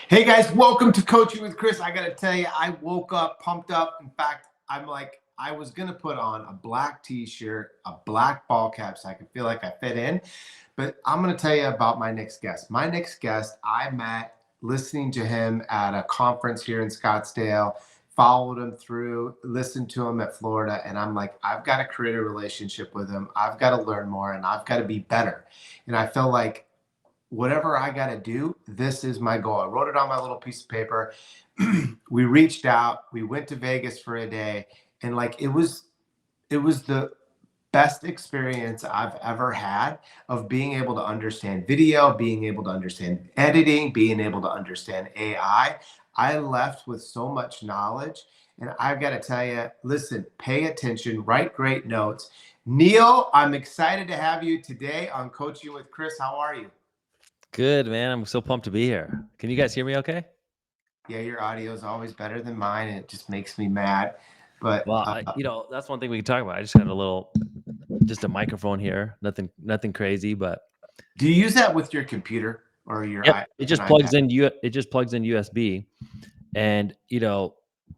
Hey guys, welcome to Coaching with Chris. I got to tell you, I woke up pumped up. In fact, I was going to put on a black t shirt, a black ball cap so I could feel like I fit in. But I'm going to tell you about my next guest. My next guest, I met listening to him at a conference here in Scottsdale, followed him through, listened to him at Florida. And I'm like, I've got to create a relationship with him. I've got to learn more and I've got to be better. And I feel like whatever I got to do, this is my goal. I wrote it on my little piece of paper. We reached out, we went to Vegas for a day, and like it was the best experience I've ever had of being able to understand video, being able to understand editing, being able to understand AI. I left with so much knowledge. And I've got to tell you, listen, pay attention, write great notes. Neel, I'm excited to have you today on Coaching with Chris. How are you? Good, man. I'm so pumped to be here. Can you guys hear me okay? Yeah, your audio is always better than mine, and it just makes me mad. But Well, that's one thing we can talk about. I just got just a microphone here. Nothing crazy, but do you use that with your computer or your yep, an iPad? it just plugs in USB, and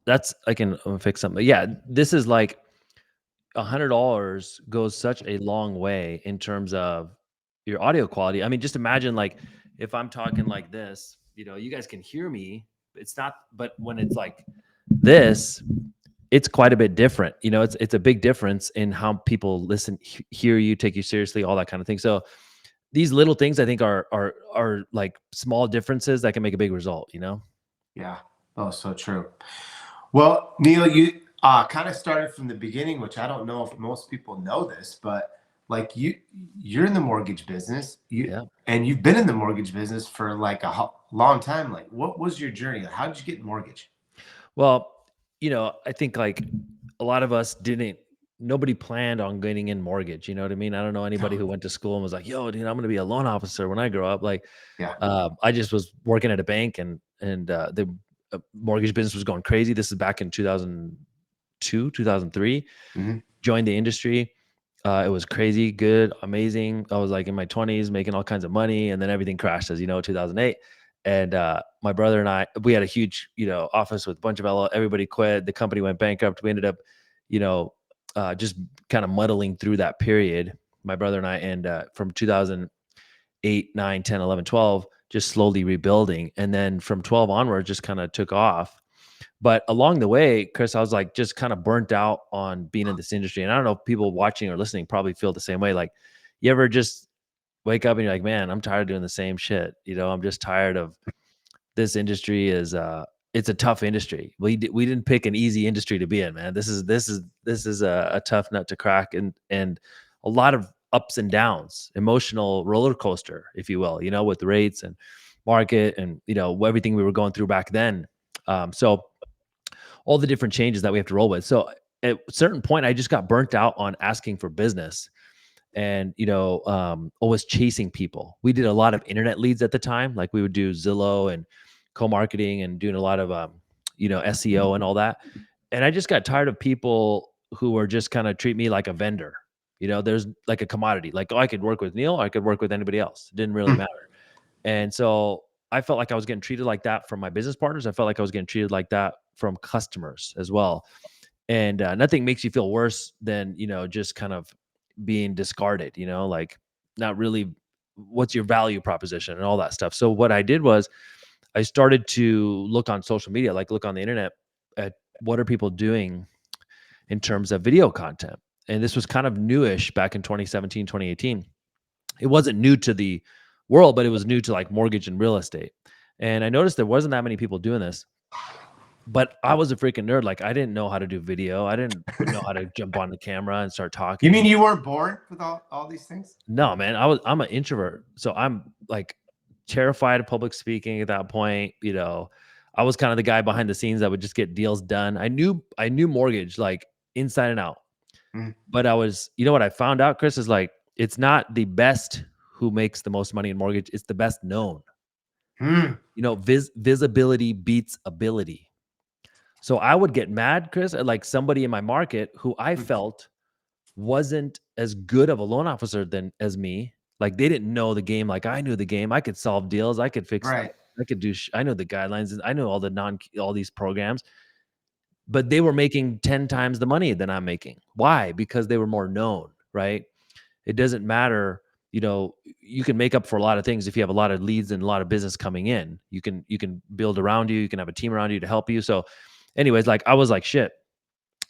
that's I can fix something. Yeah, this is like $100 goes such a long way in terms of your audio quality. I mean, just imagine like if I'm talking like this, you guys can hear me. It's not, but when it's like this, it's quite a bit different. It's a big difference in how people listen, hear you, take you seriously, all that kind of thing. So these little things I think are like small differences that can make a big result. Yeah. Oh, so true. Well, Neil, you kind of started from the beginning, which I don't know if most people know this, but like you're in the mortgage business. Yeah. And you've been in the mortgage business for like a long time. Like, what was your journey? How did you get mortgage? Well, I think like a lot of us nobody planned on getting in mortgage. You know what I mean? I don't know anybody who went to school and was like, yo, dude, I'm going to be a loan officer when I grow up. Like, Yeah. I just was working at a bank and the mortgage business was going crazy. This is back in 2002, 2003. Hmm. Joined the industry. It was crazy, good, amazing. I was like in my 20s making all kinds of money, and then everything crashed, as you know, 2008. And my brother and I, we had a huge, office with a bunch of everybody quit. The company went bankrupt. We ended up, you know, just kind of muddling through that period. My brother and I, and from 2008, 9, 10, 11, 12, just slowly rebuilding. And then from 12 onward, just kind of took off. But along the way, Chris, I was like just kind of burnt out on being in this industry. And I don't know if people watching or listening probably feel the same way. Like, you ever just wake up and you're like, man, I'm tired of doing the same shit. I'm just tired of this industry is it's a tough industry. We didn't pick an easy industry to be in, man. This is a tough nut to crack, and a lot of ups and downs, emotional roller coaster, if you will, with the rates and market and everything we were going through back then. So all the different changes that we have to roll with. So at a certain point, I just got burnt out on asking for business and always chasing people. We did a lot of internet leads at the time, like we would do Zillow and co-marketing and doing a lot of SEO and all that. And I just got tired of people who were just kind of treat me like a vendor. There's like a commodity, like, oh, I could work with Neil, or I could work with anybody else. It didn't really matter. And so I felt like I was getting treated like that from my business partners. I felt like I was getting treated like that from customers as well. And nothing makes you feel worse than just kind of being discarded. Like, not really what's your value proposition and all that stuff. So what I did was I started to look on social media, like look on the internet at what are people doing in terms of video content. And this was kind of newish back in 2017, 2018. It wasn't new to the world, but it was new to like mortgage and real estate. And I noticed there wasn't that many people doing this, but I was a freaking nerd. Like, I didn't know how to do video. I didn't know how to jump on the camera and start You talking. mean you weren't born with all these things? No, man, I'm an introvert. So I'm like terrified of public speaking at that point. I was kind of the guy behind the scenes that would just get deals done. I knew mortgage like inside and out. Mhm. But what I found out, Chris, is like it's not the best who makes the most money in mortgage, it's the best known. Hmm. Visibility beats ability. So I would get mad, Chris, at like somebody in my market who I felt wasn't as good of a loan officer than as me. Like, they didn't know the game like I knew the game. I could solve deals, I could fix Right. I could do, I know the guidelines, and I know all the all these programs, but they were making 10 times the money than I'm making. Why? Because they were more known, right? It doesn't matter, you can make up for a lot of things if you have a lot of leads and a lot of business coming in. You can build around you, you can have a team around you to help you. So anyways, like I was like, shit,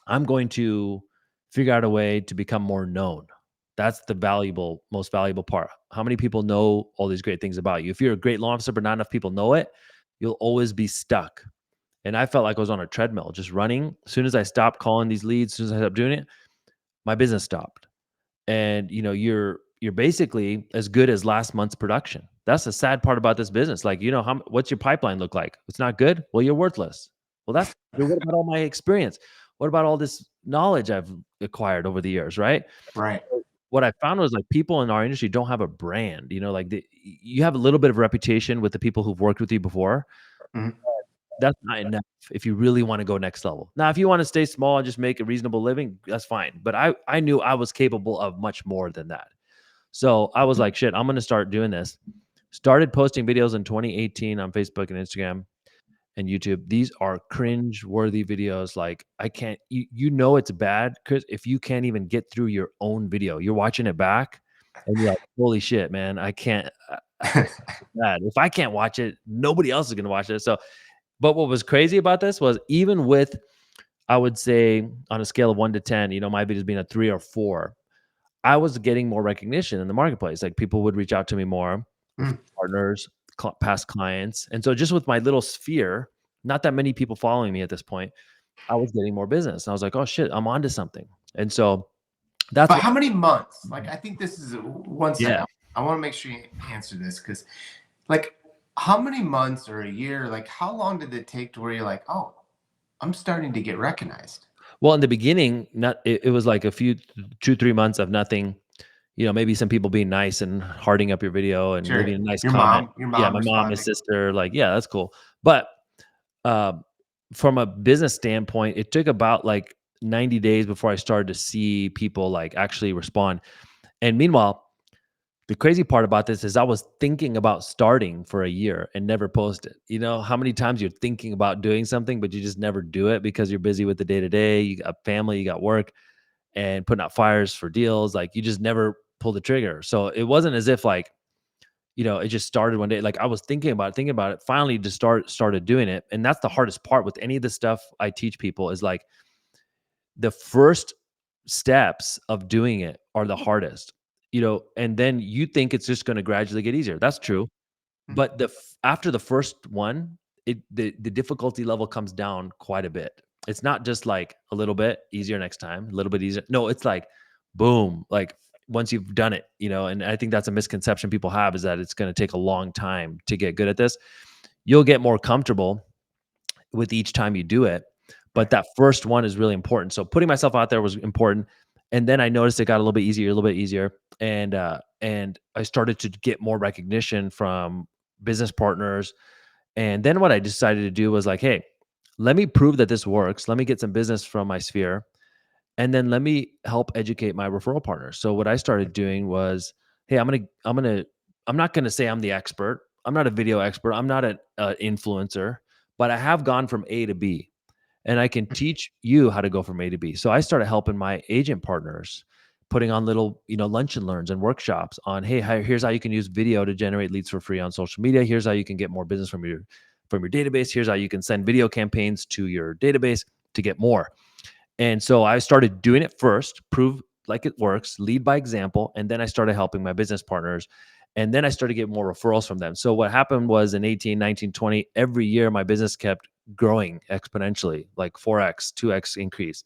I'm going to figure out a way to become more known. That's the most valuable part. How many people know all these great things about you? If you're a great law officer, but not enough people know it, you'll always be stuck. And I felt like I was on a treadmill, just running. As soon as I stopped calling these leads, as soon as I stopped doing it, my business stopped. And you're basically as good as last month's production. That's the sad part about this business. Like, what's your pipeline look like? It's not good. Well, you're worthless. Well, what about all my experience? What about all this knowledge I've acquired over the years, right? Right. What I found was like people in our industry don't have a brand. Like you have a little bit of reputation with the people who've worked with you before. Mhm. That's not enough if you really want to go next level. Now, if you want to stay small and just make a reasonable living, that's fine. But I knew I was capable of much more than that. So I was like, shit, I'm going to start doing this. Started posting videos in 2018 on Facebook and Instagram and YouTube. These are cringe worthy videos. Like I can't, it's bad because if you can't even get through your own video, you're watching it back and you're like, holy shit, man, I can't, it's bad. If I can't watch it, nobody else is going to watch it. So, but what was crazy about this was even with, I would say on a scale of 1 to 10, my videos being a 3 or 4, I was getting more recognition in the marketplace. Like people would reach out to me more, Mm. partners, past clients. And so just with my little sphere, not that many people following me at this point, I was getting more business. And I was like, oh shit, I'm onto something. And so that's But what, how many months? Like, I think this is one yeah. second. I want to make sure you answer this because, like, how many months or a year? Like, how long did it take to where you're like, oh, I'm starting to get recognized? Well, in the beginning, it was like a few 2, 3 months of nothing. Maybe some people being nice and hearting up your video and Sure. leaving a nice Your comment. mom, your Yeah, mom my mom, my responding. sister, like, yeah, that's cool. But uh, from a business standpoint, it took about like 90 days before I started to see people like actually respond. And meanwhile, the crazy part about this is I was thinking about starting for a year and never posted. How many times you're thinking about doing something, but you just never do it because you're busy with the day to day, you got family, you got work and putting out fires for deals. Like you just never pull the trigger. So it wasn't as if like, it just started one day. Like I was thinking about it, finally just started doing it. And that's the hardest part with any of the stuff I teach people is like the first steps of doing it are the hardest, and then you think it's just going to gradually get easier. That's true. Mm. But after the first one, the difficulty level comes down quite a bit. It's not just like a little bit easier next time, a little bit easier. No, it's like boom, like once you've done it, and I think that's a misconception people have is that it's going to take a long time to get good at this. You'll get more comfortable with each time you do it, but Right. that first one is really important. So putting myself out there was important. And then I noticed it got a little bit easier, a little bit easier. And I started to get more recognition from business partners. And then what I decided to do was like, hey, let me prove that this works. Let me get some business from my sphere. And then let me help educate my referral partners. So what I started doing was, hey, I'm not gonna say I'm the expert. I'm not a video expert. I'm not an influencer, but I have gone from A to B, and I can teach you how to go from A to B. So I started helping my agent partners, putting on little, lunch and learns and workshops on, hey, here's how you can use video to generate leads for free on social media. Here's how you can get more business from your database. Here's how you can send video campaigns to your database to get more. And so I started doing it first, prove like it works, lead by example. And then I started helping my business partners. And then I started getting more referrals from them. So what happened was in 18, 19, 20, every year my business kept growing exponentially, like 4x, 2x increase,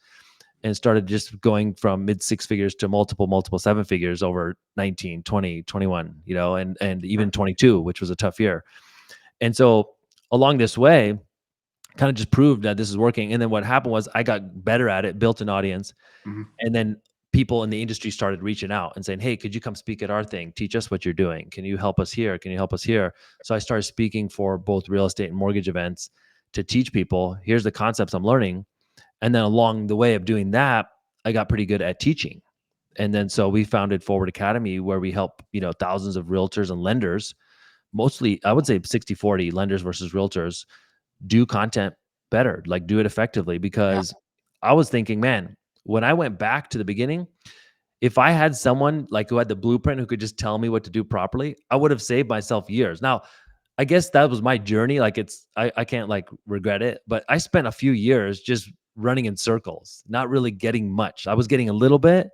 and started just going from mid 6 figures to multiple 7 figures over 19, 20, 21, and even 22, which was a tough year. And so along this way, kind of just proved that this is working. And then what happened was I got better at it, built an audience, Mhm. and then people in the industry started reaching out and saying, hey, could you come speak at our thing? Teach us what you're doing. Can you help us here? Can you help us here? So I started speaking for both real estate and mortgage events to teach people, here's the concepts I'm learning. And then along the way of doing that, I got pretty good at teaching. And then so we founded Forward Academy, where we help, thousands of realtors and lenders mostly, I would say 60-40 lenders versus realtors do content better, like do it effectively. Yeah. Because I was thinking, man, when I went back to the beginning, if I had someone like who had the blueprint who could just tell me what to do properly, I would have saved myself years. Now, I guess that was my journey. Like I can't like regret it, but I spent a few years just running in circles, not really getting much. I was getting a little bit,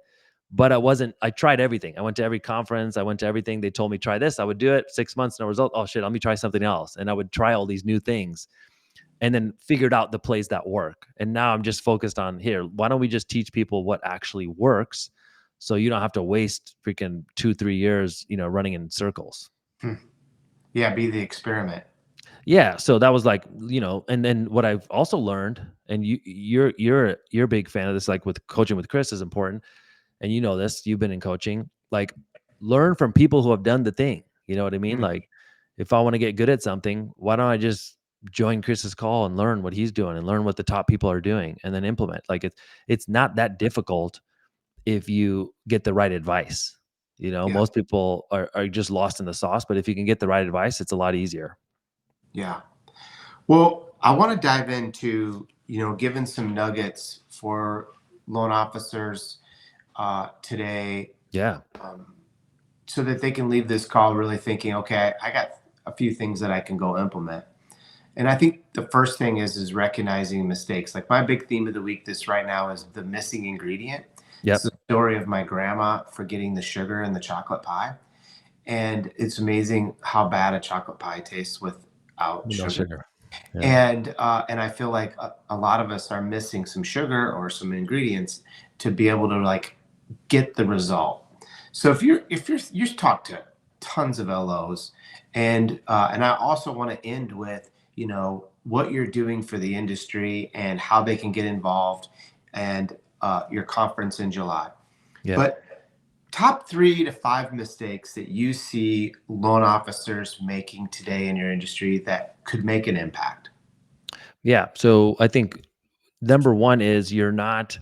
but I tried everything. I went to every conference. I went to everything. They told me, try this. I would do it. 6 months, no result. Oh shit, let me try something else. And I would try all these new things and then figured out the plays that work. And now I'm just focused on here. Why don't we just teach people what actually works? So you don't have to waste freaking 2-3 years, running in circles. Hmm. Yeah, be the experiment. Yeah. So that was like, and then what I've also learned, and you're a big fan of this, like with coaching with Chris is important. And you know this, you've been in coaching, like learn from people who have done the thing. You know what I mean? Mm. Like if I want to get good at something, why don't I just join Chris's call and learn what he's doing and learn what the top people are doing and then implement? Like it's not that difficult if you get the right advice. Yeah. Most people are just lost in the sauce, but if you can get the right advice, it's a lot easier. Yeah. Well, I want to dive into, giving some nuggets for loan officers today, Yeah. um, so that they can leave this call really thinking, okay, I got a few things that I can go implement. And I think the first thing is recognizing mistakes. Like my big theme of the week this right now is the missing ingredient. It's the Yep. story of my grandma forgetting the sugar in the chocolate pie. And it's amazing how bad a chocolate pie tastes without No sugar. sugar. Yeah. And I feel like a lot of us are missing some sugar or some ingredients to be able to like get the result. So if you're you talk to tons of LOs, and I also want to end with what you're doing for the industry and how they can get involved, and your conference in July. Yeah. But top 3 to 5 mistakes that you see loan officers making today in your industry that could make an impact. Yeah. So I think number one is you're not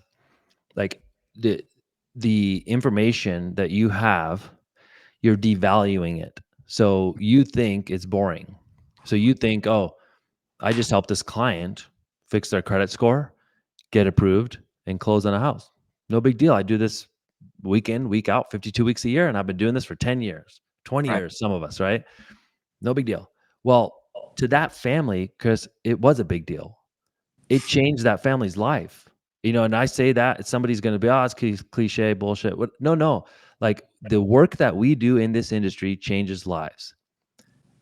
like the information that you have, you're devaluing it. So you think it's boring. So you think, oh, I just helped this client fix their credit score, get approved, and close on a house. No big deal. I do this week in, week out, 52 weeks a year, and I've been doing this for 10 years, 20 Right. years, some of us, right? No big deal. Well, to that family, because it was a big deal, it changed that family's life. And I say that somebody's going to be, oh, it's cliche bullshit. What? No, no. Like the work that we do in this industry changes lives,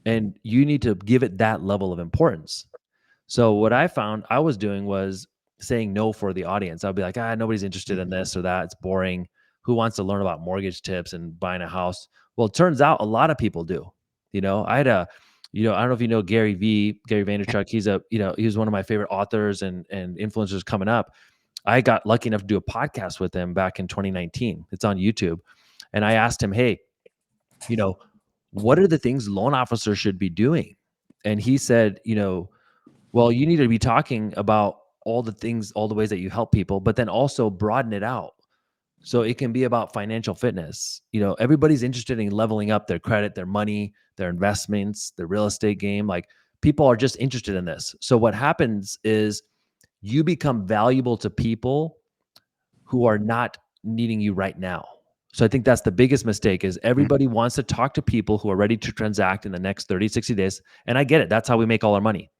and you need to give it that level of importance. So what I found I was doing was saying no for the audience. I'd be like, nobody's interested in this or that. It's boring. Who wants to learn about mortgage tips and buying a house? Well, it turns out a lot of people do. I had I don't know if you know Gary Vaynerchuk. He was one of my favorite authors and influencers coming up. I got lucky enough to do a podcast with him back in 2019. It's on YouTube. And I asked him, hey, you know, what are the things loan officers should be doing? And he said, well, you need to be talking about all the things, all the ways that you help people, but then also broaden it out. So it can be about financial fitness. Everybody's interested in leveling up their credit, their money, their investments, their real estate game. Like people are just interested in this. So what happens is you become valuable to people who are not needing you right now. So I think that's the biggest mistake is everybody wants to talk to people who are ready to transact in the next 30, 60 days. And I get it. That's how we make all our money.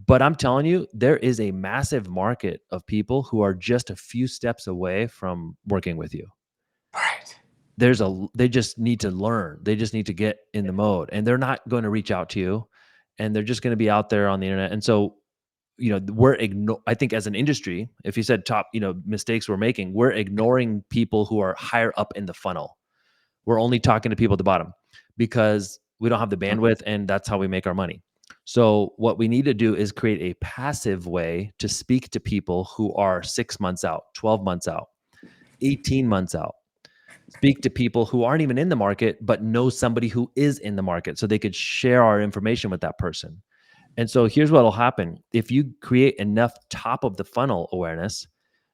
But I'm telling you, there is a massive market of people who are just a few steps away from working with you. Right. They just need to learn. They just need to get in the mode, and they're not going to reach out to you, and they're just going to be out there on the internet. And so, I think as an industry, if you said top, mistakes we're making, we're ignoring people who are higher up in the funnel. We're only talking to people at the bottom because we don't have the bandwidth, and that's how we make our money. So what we need to do is create a passive way to speak to people who are 6 months out, 12 months out, 18 months out. Speak to people who aren't even in the market, but know somebody who is in the market so they could share our information with that person. And so here's what will happen. If you create enough top of the funnel awareness,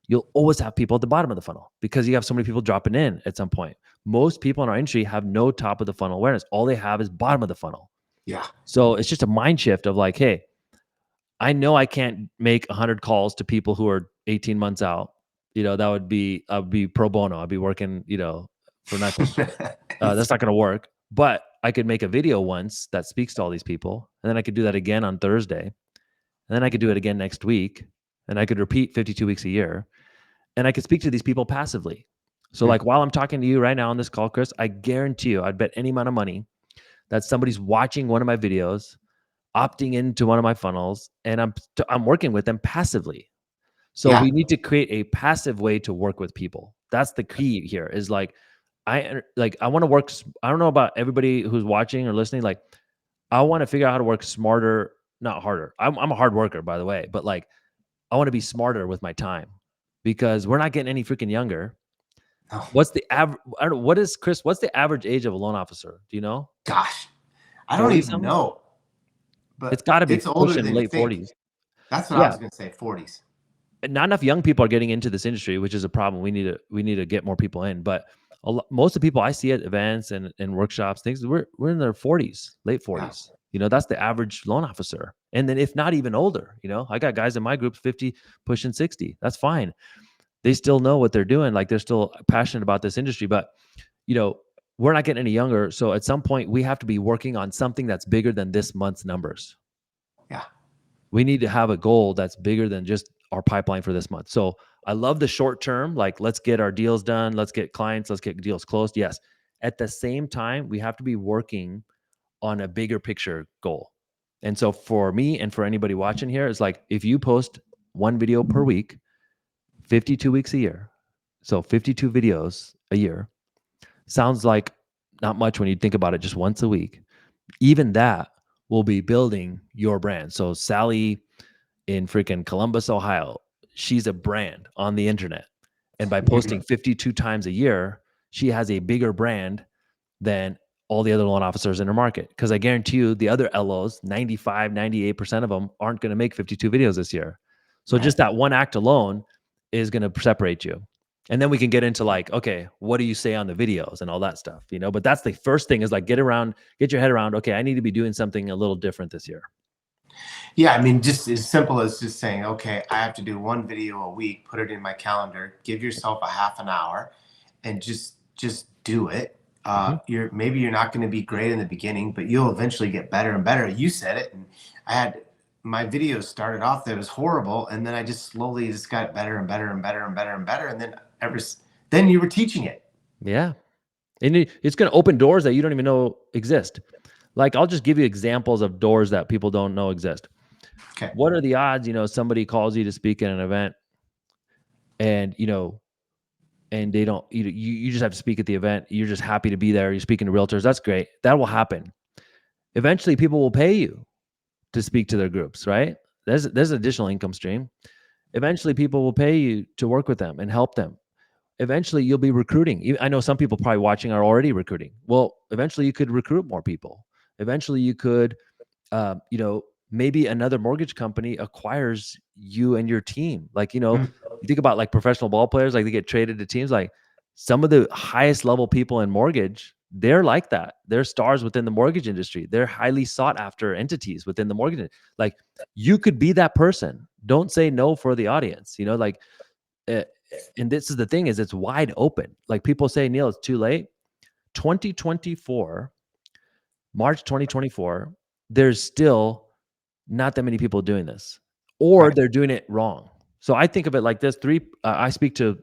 you'll always have people at the bottom of the funnel because you have so many people dropping in at some point. Most people in our industry have no top of the funnel awareness. All they have is bottom of the funnel. Yeah. So it's just a mind shift of like, hey, I know I can't make 100 calls to people who are 18 months out. That would be, I would be pro bono. I'd be working, for nothing. That's not going to work. But I could make a video once that speaks to all these people, and then I could do that again on Thursday, and then I could do it again next week, and I could repeat 52 weeks a year, and I could speak to these people passively. So, Mm. like while I'm talking to you right now on this call, Chris, I guarantee you, I'd bet any amount of money that somebody's watching one of my videos, opting into one of my funnels, and I'm working with them passively. So Yeah. we need to create a passive way to work with people. That's the key here. Is like I want to work. I don't know about everybody who's watching or listening. Like I want to figure out how to work smarter, not harder. I'm a hard worker, by the way, but like I want to be smarter with my time because we're not getting any freaking younger. Oh, What's the average? I don't know. What is Chris? What's the average age of a loan officer? Do you know? gosh. I don't 40 even something? know, It's but got to be it's older pushing than you late think. 40s. That's what I Yeah. was going to say, 40s. Not enough young people are getting into this industry, which is a problem. We need to get more people in. But most of the people I see at events and workshops, things we're in their 40s, late Yeah. 40s. That's the average loan officer. And then if not even older, I got guys in my group 50 pushing 60. That's fine. They still know what they're doing. Like they're still passionate about this industry, but you know, we're not getting any younger. So at some point we have to be working on something that's bigger than this month's numbers. Yeah. We need to have a goal that's bigger than just our pipeline for this month. So I love the short term, like let's get our deals done, let's get clients, let's get deals closed. Yes. At the same time, we have to be working on a bigger picture goal. And so for me and for anybody watching here, it's like if you post one video per week, 52 weeks a year, so 52 videos a year, sounds like not much when you think about it just once a week. Even that will be building your brand. So Sally in freaking Columbus, Ohio. She's a brand on the internet. And by posting 52 times a year, she has a bigger brand than all the other loan officers in her market. Because I guarantee you, the other LOs, 95, 98% of them aren't going to make 52 videos this year. So Right. just that one act alone is going to separate you. And then we can get into like, okay, what do you say on the videos and all that stuff, But that's the first thing is like get your head around, okay, I need to be doing something a little different this year. Yeah, I mean, just as simple as just saying, okay, I have to do one video a week, put it in my calendar, give yourself a half an hour, and just do it. Mhm. You're not going to be great in the beginning, but you'll eventually get better and better. You said it, and I had my videos started off that was horrible, and then I just slowly just got better and better and better and better and better, and then you were teaching it. Yeah. And it's going to open doors that you don't even know exist. Like, I'll just give you examples of doors that people don't know exist. Okay. What are the odds, somebody calls you to speak at an event and, and they don't, you just have to speak at the event. You're just happy to be there. You're speaking to realtors. That's great. That will happen. Eventually, people will pay you to speak to their groups, right? There's an additional income stream. Eventually, people will pay you to work with them and help them. Eventually you'll be recruiting. I know some people probably watching are already recruiting. Well, eventually you could recruit more people. Eventually you could, maybe another mortgage company acquires you and your team. Like, Mm. you think about like professional ball players, like they get traded to teams. Like some of the highest level people in mortgage, they're like that. They're stars within the mortgage industry. They're highly sought after entities within the mortgage. Like you could be that person. Don't say no for the audience. Like uh, and this is the thing is it's wide open. Like people say, Neel, it's too late. 2024, March 2024, there's still not that many people doing this, or Right. they're doing it wrong. So I think of it like this: I speak to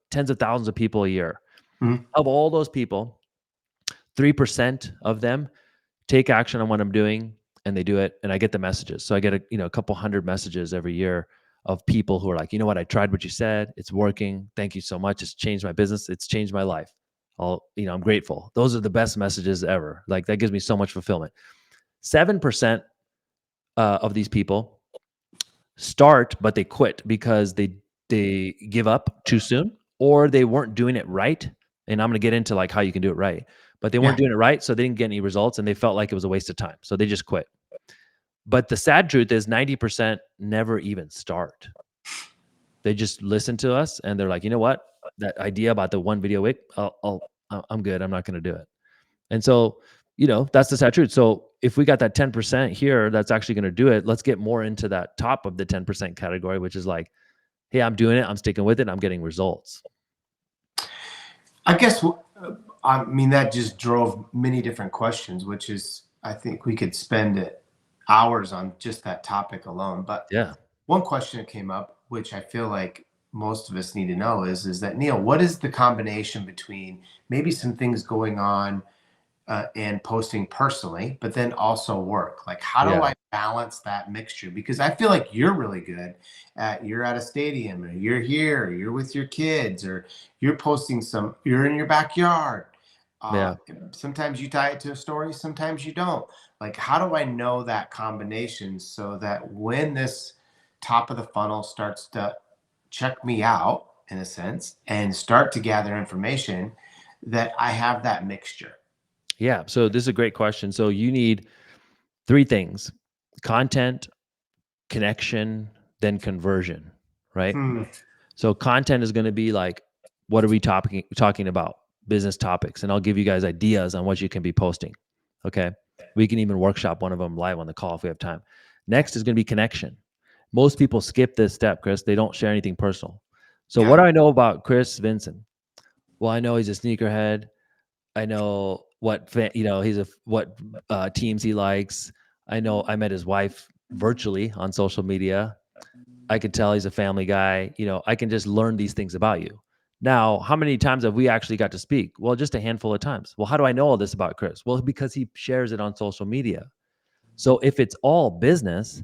tens of thousands of people a year. Mhm. Of all those people, 3% of them take action on what I'm doing and they do it, and I get the messages. So I get a couple hundred messages every year of people who are like, you know what, I tried what you said, it's working, thank you so much, it's changed my business, it's changed my life. I'm grateful. Those are the best messages ever. Like that gives me so much fulfillment. 7% of these people start but they quit because they give up too soon, or they weren't doing it right. And I'm going to get into like how you can do it right, but they weren't Yeah. doing it right, so they didn't get any results and they felt like it was a waste of time, so they just quit. But the sad truth is 90% never even start. They just listen to us and they're like, you know what, that idea about the one video week, I'm good, I'm not going to do it. And so That's the sad truth. So if we got that 10% here, that's actually going to do it. Let's get more into that top of the 10% category, which is like, hey, I'm doing it. I'm sticking with it. I'm getting results. I guess I mean that just drove many different questions, which is I think we could spend hours on just that topic alone. But Yeah. one question that came up, which I feel like most of us need to know, is that Neil, what is the combination between maybe some things going on and posting personally, but then also work? Like, how do Yeah. I balance that mixture? Because I feel like you're really good you're at a stadium, or you're here, or you're with your kids, or you're posting you're in your backyard. Uh, Yeah. Sometimes you tie it to a story, sometimes you don't. Like, how do I know that combination so that when this top of the funnel starts to check me out, in a sense, and start to gather information, that I have that mixture? Yeah. So this is a great question. So you need three things: content, connection, then conversion, right? Hmm. So content is going to be like, what are we talking about? Business topics, and I'll give you guys ideas on what you can be posting. Okay, we can even workshop one of them live on the call if we have time. Next is going to be connection. Most people skip this step, Chris. They don't share anything personal. So what Yeah. do I know about Chris Vincent? Well, I know he's a sneakerhead. I know he's what teams he likes. I know I met his wife virtually on social media. I could tell he's a family guy. I can just learn these things about you. Now, how many times have we actually got to speak? Well, just a handful of times. Well, how do I know all this about Chris? Well, because he shares it on social media. So if it's all business,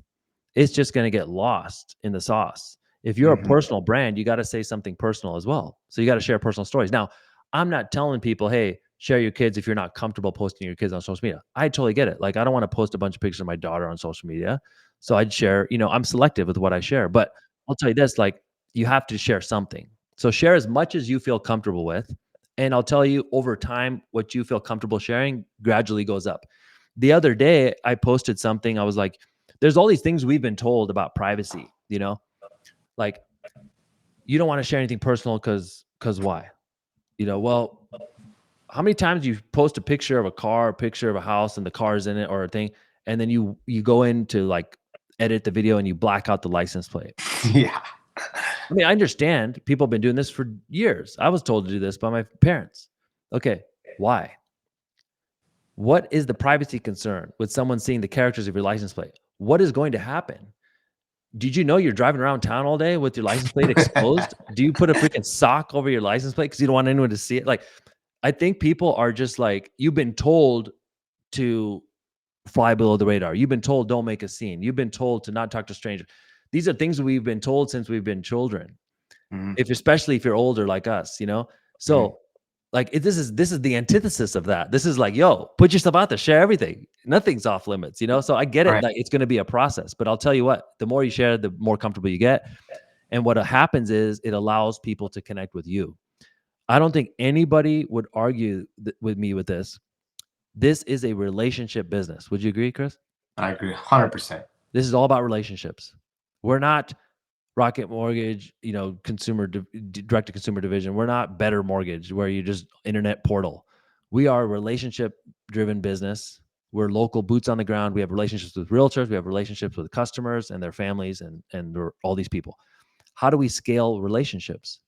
it's just going to get lost in the sauce. If you're a Hmm. personal brand, you got to say something personal as well. So you got to share personal stories. Now, I'm not telling people, hey, share your kids if you're not comfortable posting your kids on social media. I totally get it. Like, I don't want to post a bunch of pictures of my daughter on social media. So I'd share, I'm selective with what I share. But I'll tell you this, like, you have to share something. So share as much as you feel comfortable with. And I'll tell you, over time, what you feel comfortable sharing gradually goes up. The other day, I posted something. I was like, there's all these things we've been told about privacy, like, you don't want to share anything personal because why? Well, how many times you post a picture of a car, a picture of a house, and the car's in it or a thing, and then you go in to like edit the video and you black out the license plate? Yeah. I mean, I understand people have been doing this for years. I was told to do this by my parents. Okay, why? What is the privacy concern with someone seeing the characters of your license plate? What is going to happen? Did you know you're driving around town all day with your license plate exposed? Do you put a freaking sock over your license plate because you don't want anyone to see it? Like, I think people are just like, you've been told to fly below the radar. You've been told don't make a scene. You've been told to not talk to strangers. These are things we've been told since we've been children. Hmm. Especially if you're older like us. Hmm. So like, this is the antithesis of that. This is like, yo, put yourself out there, share everything. Nothing's off limits. So I get it, Right. like, it's going to be a process, but I'll tell you what, the more you share, the more comfortable you get. And what happens is it allows people to connect with you. I don't think anybody would argue with me with this. This is a relationship business. Would you agree, Chris? I agree 100%. This is all about relationships. We're not Rocket Mortgage, direct to consumer division. We're not Better Mortgage, where you just internet portal. We are a relationship driven business. We're local boots on the ground. We have relationships with realtors. We have relationships with customers and their families, and all these people. How do we scale relationships?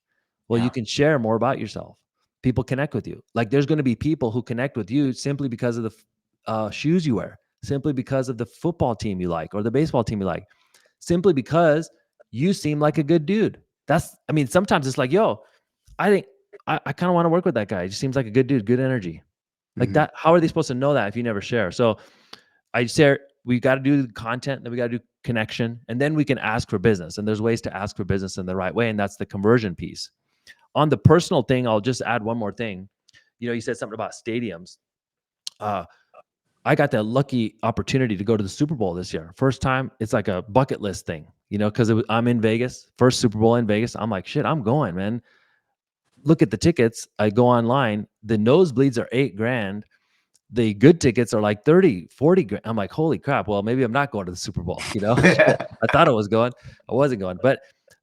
Well, you Yeah. can share more about yourself. People connect with you. Like, there's going to be people who connect with you simply because of the shoes you wear, simply because of the football team you like or the baseball team you like, simply because you seem like a good dude. I mean, sometimes it's like, yo, I think I kind of want to work with that guy. He just seems like a good dude, good energy. Like Hmm. that. How are they supposed to know that if you never share? So I share, we got to do content, then we got to do connection, and then we can ask for business. And there's ways to ask for business in the right way. And that's the conversion piece. On the personal thing, I'll just add one more thing. You said something about stadiums. Uh, I got that lucky opportunity to go to the Super Bowl this year. First time. It's like a bucket list thing, because I'm in Vegas, first Super Bowl in Vegas. I'm like, shit, I'm going, man. Look at the tickets. I go online. The nosebleeds are $8,000. The good tickets are like 30, 40 grand. I'm like, holy crap. Well, maybe I'm not going to the Super Bowl. I thought I was going. I wasn't going. But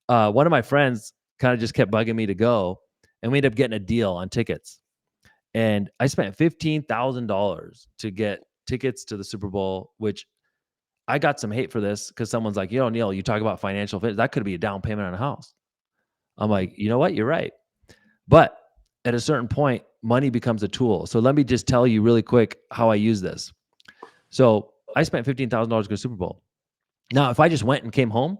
one of my friends kind of just kept bugging me to go. And we ended up getting a deal on tickets. And I spent $15,000 to get tickets to the Super Bowl, which I got some hate for this because someone's like, Neil, you talk about financial fit. That could be a down payment on a house. I'm like, you know what? You're right. But at a certain point, money becomes a tool. So let me just tell you really quick how I use this. So I spent $15,000 to go to Super Bowl. Now, if I just went and came home,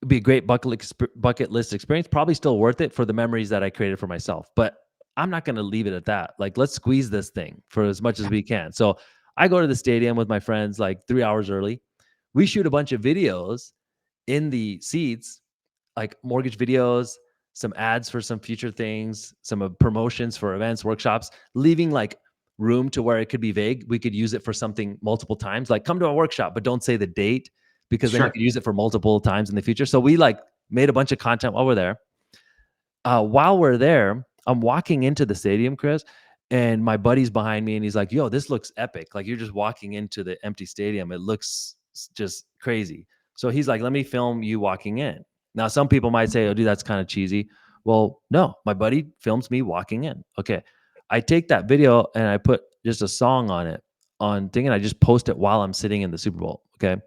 it'd be a great bucket list experience. Probably still worth it for the memories that I created for myself. But I'm not going to leave it at that. Like, let's squeeze this thing for as much as we can. So I go to the stadium with my friends like 3 hours early. We shoot a bunch of videos in the seats, like mortgage videos, some ads for some future things, some promotions for events, workshops, leaving like room to where it could be vague. We could use it for something multiple times, like come to a workshop, but don't say the date because then you Sure. could use it for multiple times in the future. So we like made a bunch of content while we're there. While we're there, I'm walking into the stadium, Chris, and my buddy's behind me, and he's like, "Yo, this looks epic! Like you're just walking into the empty stadium. It looks just crazy." So he's like, "Let me film you walking in." Now, some people might say, "Oh, dude, that's kind of cheesy." Well, no, my buddy films me walking in. Okay, I take that video and I put just a song on it on thing, and I just post it while I'm sitting in the Super Bowl. Okay,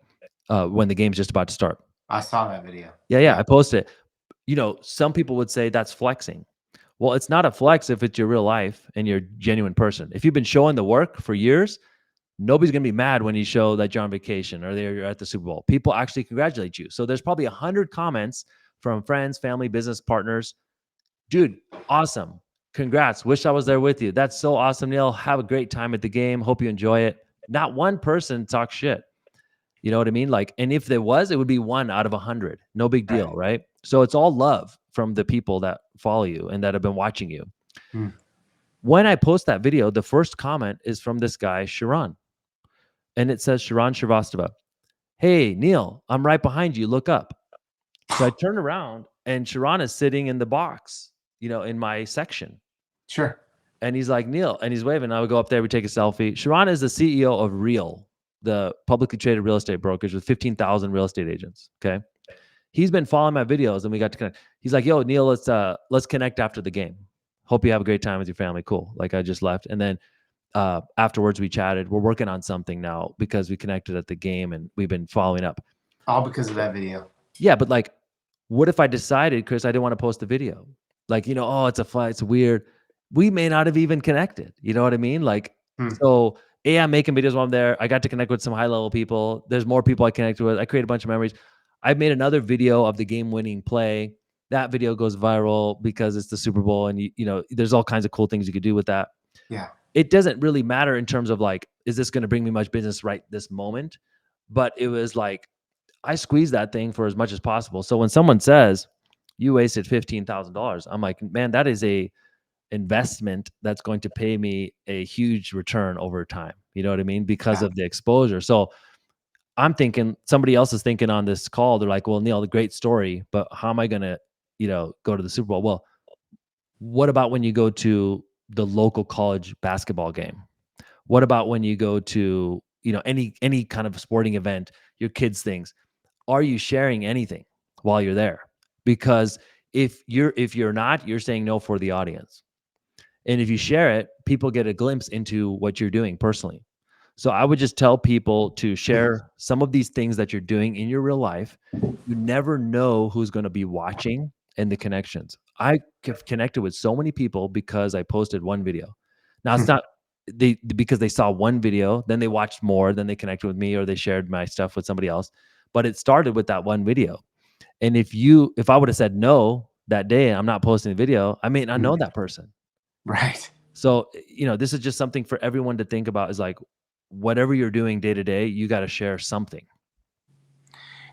when the game's just about to start. I saw that video. Yeah, Yeah. I post it. Some people would say that's flexing. Well, it's not a flex if it's your real life and you're a genuine person. If you've been showing the work for years, nobody's going to be mad when you show that you're on vacation or you're at the Super Bowl. People actually congratulate you. So there's probably 100 comments from friends, family, business partners. Dude, awesome. Congrats. Wish I was there with you. That's so awesome, Neil. Have a great time at the game. Hope you enjoy it. Not one person talks shit. You know what I mean? Like, and if there was, it would be 1 out of 100. No big deal, Right. right? So it's all love from the people that follow you and that have been watching you. Hmm. When I post that video, the first comment is from this guy, Sharon. And it says, Sharon Shrivastava, "Hey, Neil, I'm right behind you. Look up." So I turn around and Sharon is sitting in the box, in my section. Sure. And he's like, "Neil," and he's waving. I would go up there, we take a selfie. Sharon is the CEO of Real, the publicly traded real estate brokerage with 15,000 real estate agents. Okay. He's been following my videos and we got to connect. He's like, "Yo, Neil, let's connect after the game. Hope you have a great time with your family." Cool. Like I just left. And then afterwards we chatted. We're working on something now because we connected at the game and we've been following up. All because of that video. Yeah, but like, what if I decided, Chris, I didn't want to post the video? Like, oh, it's a fight, it's weird. We may not have even connected. You know what I mean? Like, Hmm. so I'm making videos while I'm there. I got to connect with some high level people. There's more people I connected with. I created a bunch of memories. I've made another video of the game winning play. That video goes viral because it's the Super Bowl, and there's all kinds of cool things you could do with that. Yeah. It doesn't really matter in terms of like, is this going to bring me much business right this moment? But it was like, I squeeze that thing for as much as possible. So when someone says you wasted $15,000, I'm like, man, that is a investment that's going to pay me a huge return over time. You know what I mean? Because Yeah. of the exposure. So I'm thinking somebody else is thinking on this call. They're like, well, Neil, the great story, but how am I going to, go to the Super Bowl? Well, what about when you go to the local college basketball game? What about when you go to, any kind of sporting event, your kids' things? Are you sharing anything while you're there? Because if you're not, you're saying no for the audience. And if you share it, people get a glimpse into what you're doing personally. So I would just tell people to share some of these things that you're doing in your real life. You never know who's going to be watching and the connections. I have connected with so many people because I posted one video. Now it's not because they saw one video, then they watched more, then they connected with me or they shared my stuff with somebody else. But it started with that one video. And if I would have said no that day, I'm not posting the video, I may not know that person. Right. So, this is just something for everyone to think about is like, whatever you're doing day to day, you got to share something.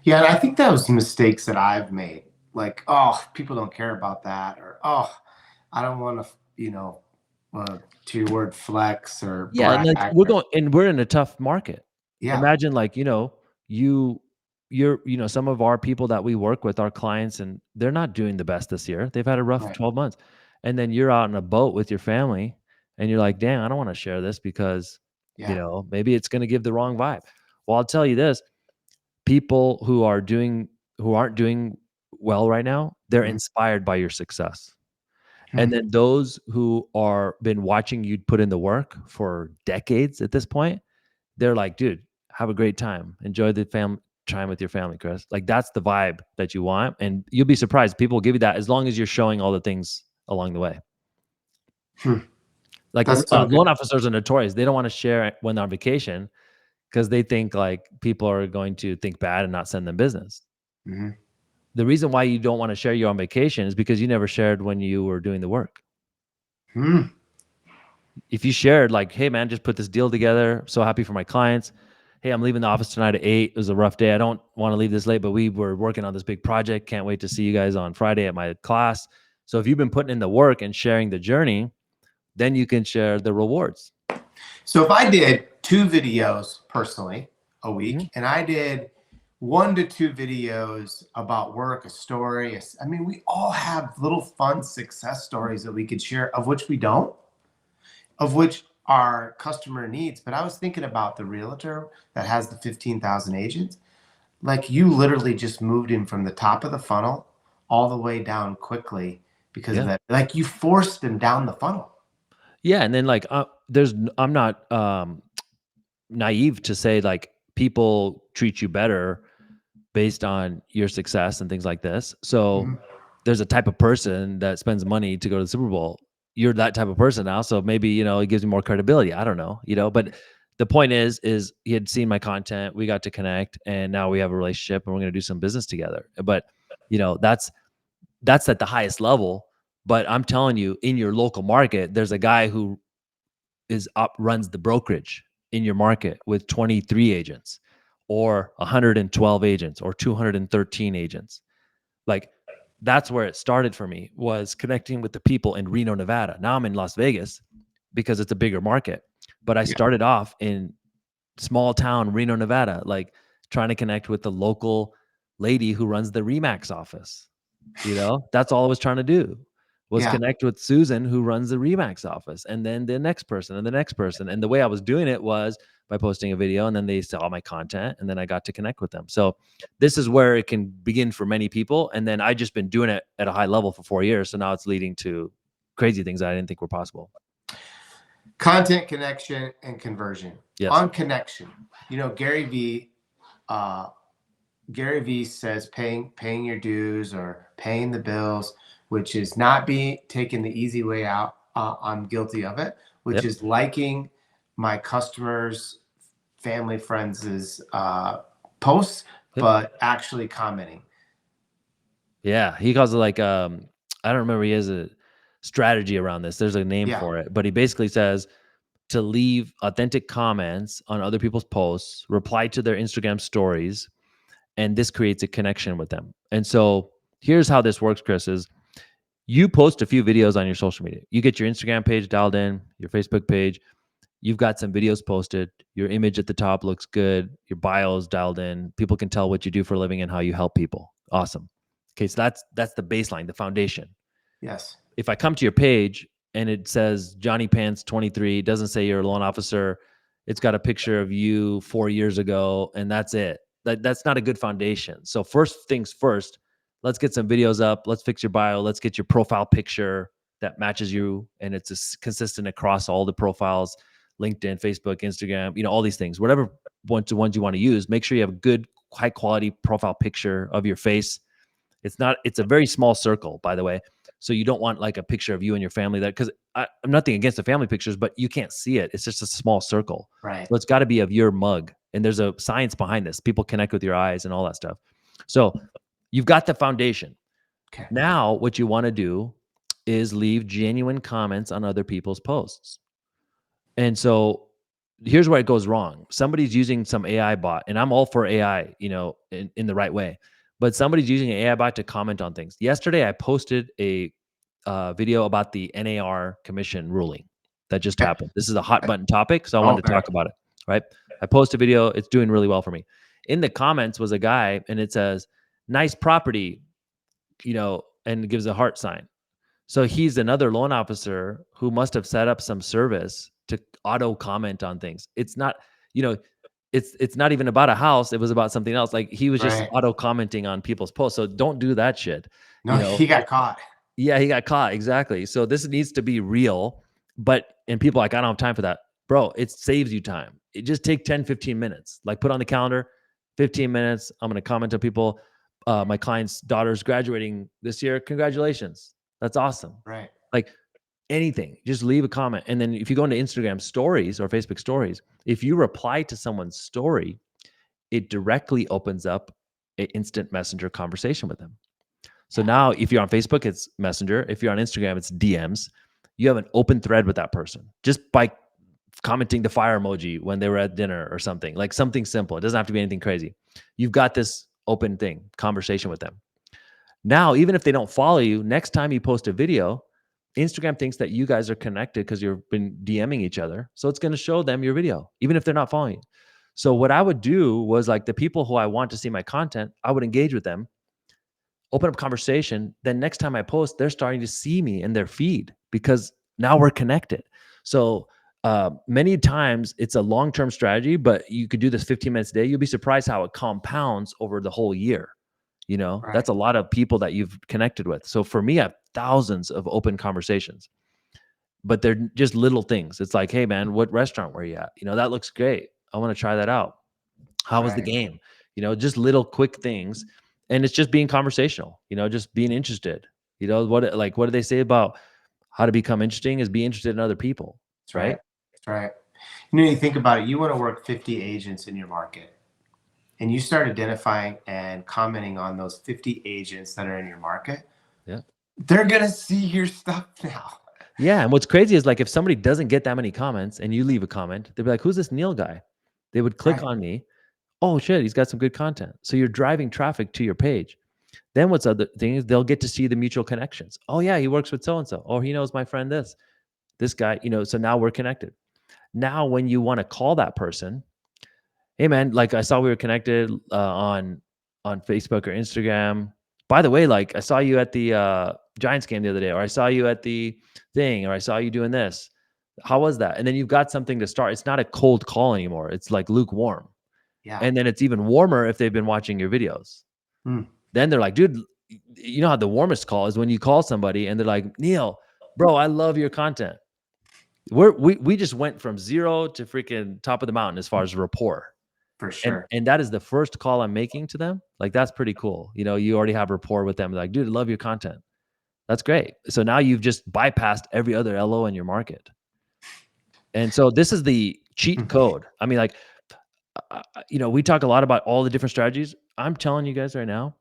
Yeah, and I think that was the mistakes that I've made. Like, oh, people don't care about that, or oh, I don't want to, to your word flex or Yeah. And brag. like we're in a tough market. Yeah, Imagine like, some of our people that we work with, our clients, and they're not doing the best this year. They've had a rough right. 12 months. And then you're out on a boat with your family and you're like, "Dang, I don't want to share this because, Yeah. maybe it's going to give the wrong vibe." Well, I'll tell you this, people who aren't doing well right now, they're Mhm. inspired by your success. And then those who are been watching you put in the work for decades at this point, they're like, dude, have a great time. Enjoy the time with your family, Chris. Like that's the vibe that you want. And you'll be surprised. People will give you that as long as you're showing all the things along the way. Hmm. Like That's so good. loan officers are notorious. They don't want to share it when they're on vacation because they think like people are going to think bad and not send them business. Mhm. The reason why you don't want to share you on vacation is because you never shared when you were doing the work. Hmm. If you shared like, hey man, just put this deal together. So happy for my clients. Hey, I'm leaving the office tonight at 8. It was a rough day. I don't want to leave this late, but we were working on this big project. Can't wait to see you guys on Friday at my class. So if you've been putting in the work and sharing the journey, then you can share the rewards. So if I did 2 videos personally a Mhm. week, and I did 1 to 2 videos about work, a story, I mean, we all have little fun success stories that we could share, of which we don't, of which our customer needs. But I was thinking about the realtor that has the 15,000 agents. Like, you literally just moved him from the top of the funnel all the way down quickly because of Yeah. that. Like, you forced him down the funnel. Yeah. And then like, I'm not naive to say like people treat you better based on your success and things like this. So Mhm. there's a type of person that spends money to go to the Super Bowl. You're that type of person now, so maybe, it gives you more credibility. I don't know, but the point is he had seen my content, we got to connect, and now we have a relationship, and we're going to do some business together. But that's at the highest level. But I'm telling you, in your local market, there's a guy who runs the brokerage in your market with 23 agents, or 112 agents, or 213 agents. Like that's where it started for me, was connecting with the people in Reno, Nevada. Now I'm in Las Vegas because it's a bigger market. But I Yeah. started off in small town Reno, Nevada, like trying to connect with the local lady who runs the Remax office. That's all I was trying to do, was Yeah. connect with Susan who runs the Remax office, and then the next person and the next person. And the way I was doing it was by posting a video, and then they saw my content, and then I got to connect with them. So this is where it can begin for many people. And then I just been doing it at a high level for 4 years. So now it's leading to crazy things I didn't think were possible. Content, connection, and conversion. Yes. On connection, Gary V. Uh, Gary V says paying your dues or paying the bills, which is not being taking the easy way out. I'm guilty of it, which Yep. is liking my customers, family, friends' posts, Yep. but actually commenting. Yeah. He calls it like, I don't remember. He has a strategy around this. There's a name Yeah. for it, but he basically says to leave authentic comments on other people's posts, reply to their Instagram stories, and this creates a connection with them. And so here's how this works, Chris, is you post a few videos on your social media. You get your Instagram page dialed in, your Facebook page, you've got some videos posted, your image at the top looks good, your bio is dialed in, people can tell what you do for a living and how you help people. Awesome. Okay, so that's the baseline, the foundation. Yes. If I come to your page and it says Johnny Pants 23, it doesn't say you're a loan officer, it's got a picture of you 4 years ago, and that's it. That's not a good foundation. So first things first, let's get some videos up. Let's fix your bio. Let's get your profile picture that matches you, and it's consistent across all the profiles: LinkedIn, Facebook, Instagram. All these things. Whatever ones you want to use, make sure you have a good, high quality profile picture of your face. It's a very small circle, by the way. So you don't want like a picture of you and your family there, because I'm nothing against the family pictures, but you can't see it. It's just a small circle. Right. So it's got to be of your mug. And there's a science behind this. People connect with your eyes and all that stuff. So you've got the foundation. Okay. Now, what you want to do is leave genuine comments on other people's posts. And so here's where it goes wrong. Somebody's using some AI bot, and I'm all for AI, in the right way. But somebody's using an AI bot to comment on things. Yesterday, I posted a video about the NAR commission ruling that just Okay. happened. This is a hot button topic, so I Oh, wanted to very. talk about it. Right? I posted a video. It's doing really well for me. In the comments was a guy, and it says, "Nice property," and it gives a heart sign. So he's another loan officer who must have set up some service to auto comment on things. It's not, you know, it's not even about a house. It was about something else. Like he was just Right. auto commenting on people's posts. So don't do that shit. No, You know, he got caught. Yeah, he got caught, exactly. So this needs to be real, and people are like, "I don't have time for that." Bro, it saves you time. It just take 10, 15 minutes. Like, put on the calendar, 15 minutes, I'm gonna comment to people, "My client's daughter's graduating this year. Congratulations. That's awesome." Right. Like, anything, just leave a comment, and then if you go into Instagram stories or Facebook stories, if you reply to someone's story, it directly opens up an instant messenger conversation with them. So Yeah. now if you're on Facebook, it's Messenger. If you're on Instagram, it's DMs. You have an open thread with that person just by commenting the fire emoji when they were at dinner or something, like something simple. It doesn't have to be anything crazy. You've got this open thing, conversation with them. Now, even if they don't follow you, next time you post a video, Instagram thinks that you guys are connected because you've been DMing each other. So it's going to show them your video, even if they're not following you. So what I would do was, like, the people who I want to see my content, I would engage with them, open up conversation. Then next time I post, they're starting to see me in their feed because now we're connected. So many times it's a long-term strategy, but you could do this 15 minutes a day. You'll be surprised how it compounds over the whole year. Right. That's a lot of people that you've connected with. So for me, I have thousands of open conversations, but they're just little things. It's like, "Hey man, what restaurant were you at? That looks great. I want to try that out. How was the Right. game?" Just little quick things. And it's just being conversational, just being interested. What do they say about how to become interesting is be interested in other people, That's right. right? That's right. You think about it, you want to work 50 agents in your market, and you start identifying and commenting on those 50 agents that are in your market, Yeah. they're going to see your stuff now. Yeah. And what's crazy is, like, if somebody doesn't get that many comments and you leave a comment, they'd be like, "Who's this Neil guy?" They would click Right. on me. "Oh shit, he's got some good content." So you're driving traffic to your page. Then what's other thing is they'll get to see the mutual connections. "Oh yeah, he works with so and so. Oh, he knows my friend this guy, so now we're connected." Now, when you want to call that person, "Hey man, like, I saw we were connected on Facebook or Instagram. By the way, like, I saw you at the Giants game the other day, or I saw you at the thing, or I saw you doing this. How was that?" And then you've got something to start. It's not a cold call anymore. It's like lukewarm. Yeah. And then it's even warmer if they've been watching your videos. Hmm. Then they're like, "Dude, you know how the warmest call is when you call somebody and they're like, 'Neil, bro, I love your content.'" We just went from zero to freaking top of the mountain as far as rapport. For And sure. and that is the first call I'm making to them. Like, that's pretty cool. You already have rapport with them. Like, "Dude, I love your content." That's great. So now you've just bypassed every other LO in your market. And so this is the cheat Hmm. code. I mean, like, we talk a lot about all the different strategies. I'm telling you guys right now,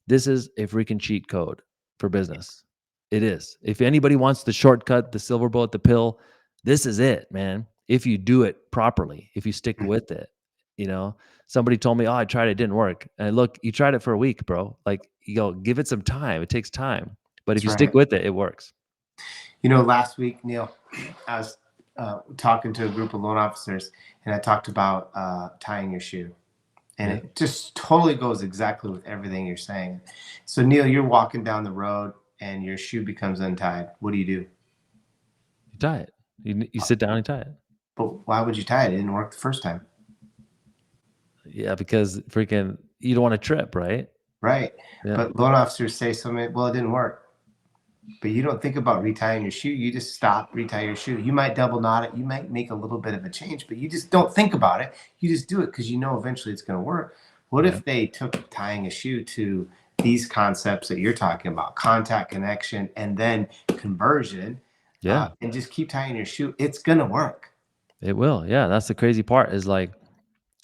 this is a freaking cheat code for business. It is. If anybody wants the shortcut, the silver bullet, the pill, this is it, man. If you do it properly, if you stick with it, you know. Somebody told me, "Oh, I tried it, didn't work." And look, you tried it for a week, bro. Like, give it some time. It takes time. But if That's you stick right. with it, it works. Last week, Neil, I was talking to a group of loan officers, and I talked about tying your shoe. And Yeah. it just totally goes exactly with everything you're saying. So, Neil, you're walking down the road and your shoe becomes untied. What do you do? You tie it. You sit down and tie it. But why would you tie it? It didn't work the first time. Yeah, because freaking you don't want to trip, right? Right. Yeah. But loan officers say something, well, it didn't work. But you don't think about retying your shoe. You just stop, retie your shoe. You might double knot it. You might make a little bit of a change, but you just don't think about it. You just do it because you know eventually it's going to work. What Yeah. if they took tying a shoe to these concepts that you're talking about, contact, connection, and then conversion, Yeah. and just keep tying your shoe? It's going to work. It will. Yeah. That's the crazy part, is like,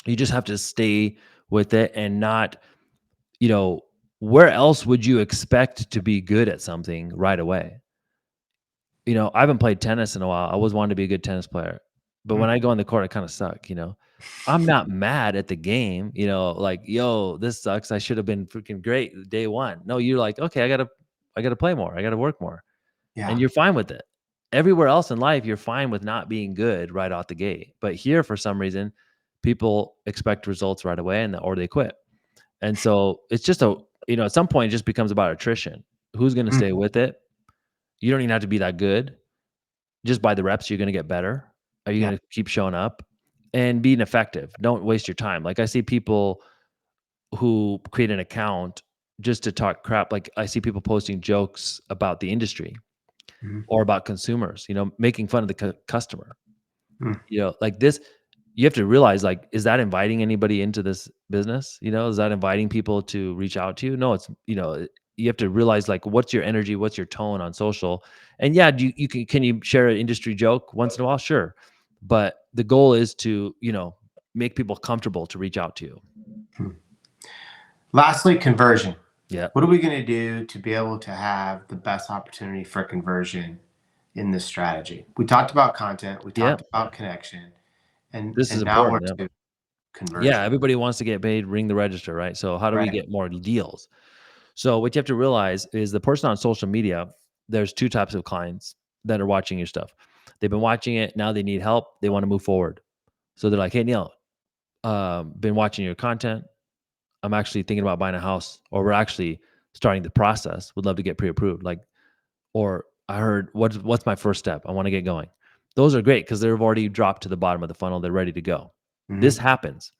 you just have to stay with it and not, you know, where else would you expect to be good at something right away? I haven't played tennis in a while. I always wanted to be a good tennis player. But when Mm. I go on the court, I kind of suck. I'm not mad at the game, like, "Yo, this sucks. I should have been freaking great day one." No, you're like, "Okay, I gotta play more. I gotta work more." And Yeah. you're fine with it. Everywhere else in life, you're fine with not being good right out the gate. But here, for some reason, people expect results right away, or they quit. And so it's just at some point, it just becomes about attrition. Who's going to Mm. stay with it? You don't even have to be that good. Just by the reps, you're going to get better. Are you Yeah. going to keep showing up and being effective? Don't waste your time. Like, I see people who create an account just to talk crap. Like I see people posting jokes about the industry Mhm. or about consumers, making fun of the customer. Mm. Like this, you have to realize, like, is that inviting anybody into this business? Is that inviting people to reach out to you? No, it's, you have to realize, like, what's your energy, what's your tone on social. And yeah, can you share an industry joke once in a while? Sure. But the goal is to, make people comfortable to reach out to you. Hmm. Lastly, conversion. Yeah. What are we going to do to be able to have the best opportunity for conversion in this strategy? We talked about content, we Yeah. talked about connection, This is and now we're important. Yeah. to Yeah. conversion. Everybody wants to get paid, ring the register, right? So how do we Right. get more deals? So what you have to realize is the person on social media, there's two types of clients that are watching your stuff. They've been watching it. Now they need help. They want to move forward. So they're like, hey, Neel, been watching your content. I'm actually thinking about buying a house, or we're actually starting the process. Would love to get pre-approved. Like, or I heard, what's my first step? I want to get going. Those are great because they've already dropped to the bottom of the funnel. They're ready to go. This Hmm. happens,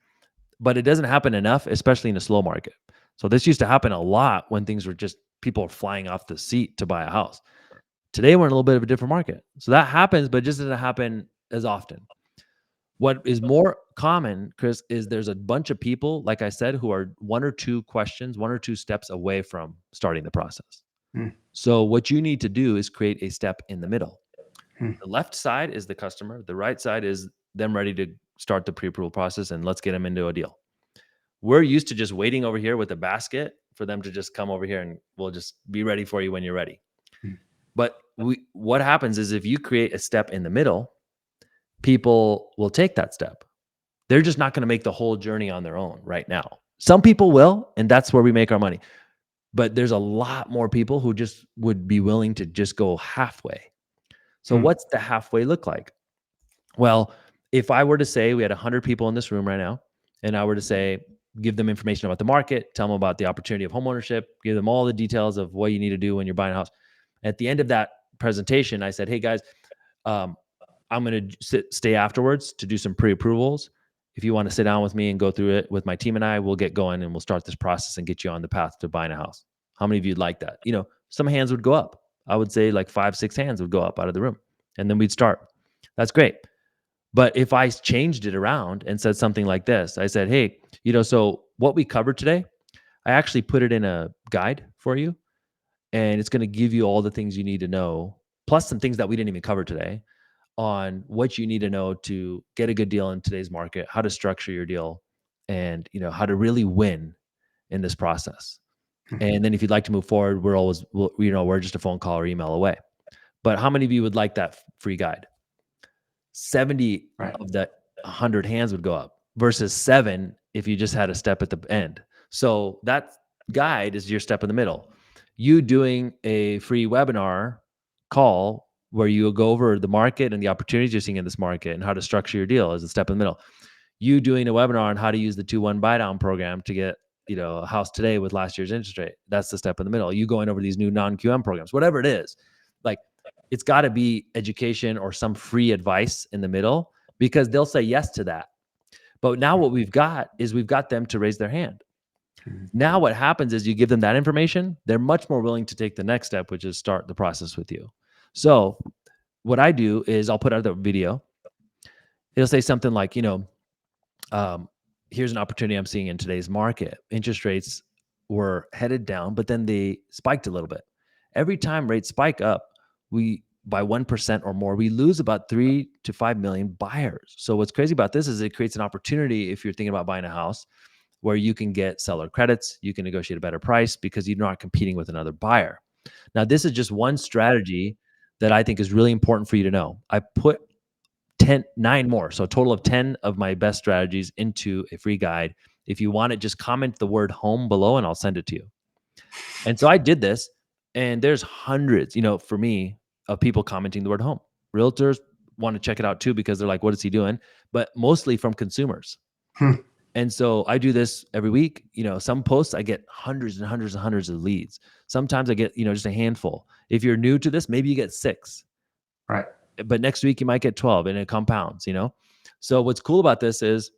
but it doesn't happen enough, especially in a slow market. So this used to happen a lot when things were just people are flying off the seat to buy a house. Today we're in a little bit of a different market. So that happens, but it just doesn't happen as often. What is more common, Chris, is there's a bunch of people, like I said, who are one or two questions, one or two steps away from starting the process. Hmm. So what you need to do is create a step in the middle. Hmm. The left side is the customer. The right side is them ready to start the pre-approval process and let's get them into a deal. We're used to just waiting over here with a basket for them to just come over here and we'll just be ready for you when you're ready. Hmm. But what happens is if you create a step in the middle, people will take that step. They're just not going to make the whole journey on their own right now. Some people will, and that's where we make our money. But there's a lot more people who just would be willing to just go halfway. So Hmm. what's the halfway look like? Well, if I were to say we had 100 people in this room right now, and I were to say, give them information about the market, tell them about the opportunity of homeownership, give them all the details of what you need to do when you're buying a house. At the end of that presentation, I said, hey guys, um, I'm going to stay afterwards to do some pre-approvals. If you want to sit down with me and go through it with my team and I, we'll get going and we'll start this process and get you on the path to buying a house. How many of you'd like that? Some hands would go up. I would say like 5, 6 hands would go up out of the room, and then we'd start. That's great. But if I changed it around and said something like this, I said, hey, so what we covered today, I actually put it in a guide for you, and it's going to give you all the things you need to know, plus some things that we didn't even cover today on what you need to know to get a good deal in today's market, how to structure your deal, and how to really win in this process. And then if you'd like to move forward, we're just a phone call or email away. But how many of you would like that free guide? 70 Right. of that 100 hands would go up versus 7 if you just had a step at the end. So that guide is your step in the middle. You doing a free webinar call where you go over the market and the opportunities you're seeing in this market and how to structure your deal is a step in the middle. You doing a webinar on how to use the 2-1 buy down program to get a house today with last year's interest rate. That's the step in the middle. You going over these new non-QM programs, whatever it is. Like, it's got to be education or some free advice in the middle, because they'll say yes to that. But now what we've got them to raise their hand. Hmm. Now what happens is you give them that information, they're much more willing to take the next step, which is start the process with you. So what I do is I'll put out the video. It'll say something like, um, here's an opportunity I'm seeing in today's market. Interest rates were headed down, but then they spiked a little bit. Every time rates spike up, we by 1% or more, we lose about 3 to 5 million buyers. So what's crazy about this is it creates an opportunity if you're thinking about buying a house where you can get seller credits, you can negotiate a better price because you're not competing with another buyer. Now, this is just one strategy that I think is really important for you to know. I put 9 more. So a total of 10 of my best strategies into a free guide. If you want it, just comment the word home below and I'll send it to you. And so I did this, and there's hundreds, for me, of people commenting the word home. Realtors want to check it out too because they're like, what is he doing? But mostly from consumers. Hmm. And so I do this every week. Some posts I get hundreds and hundreds and hundreds of leads. Sometimes I get, just a handful. If you're new to this, maybe you get 6. Right. But next week you might get 12, and it compounds. So what's cool about this is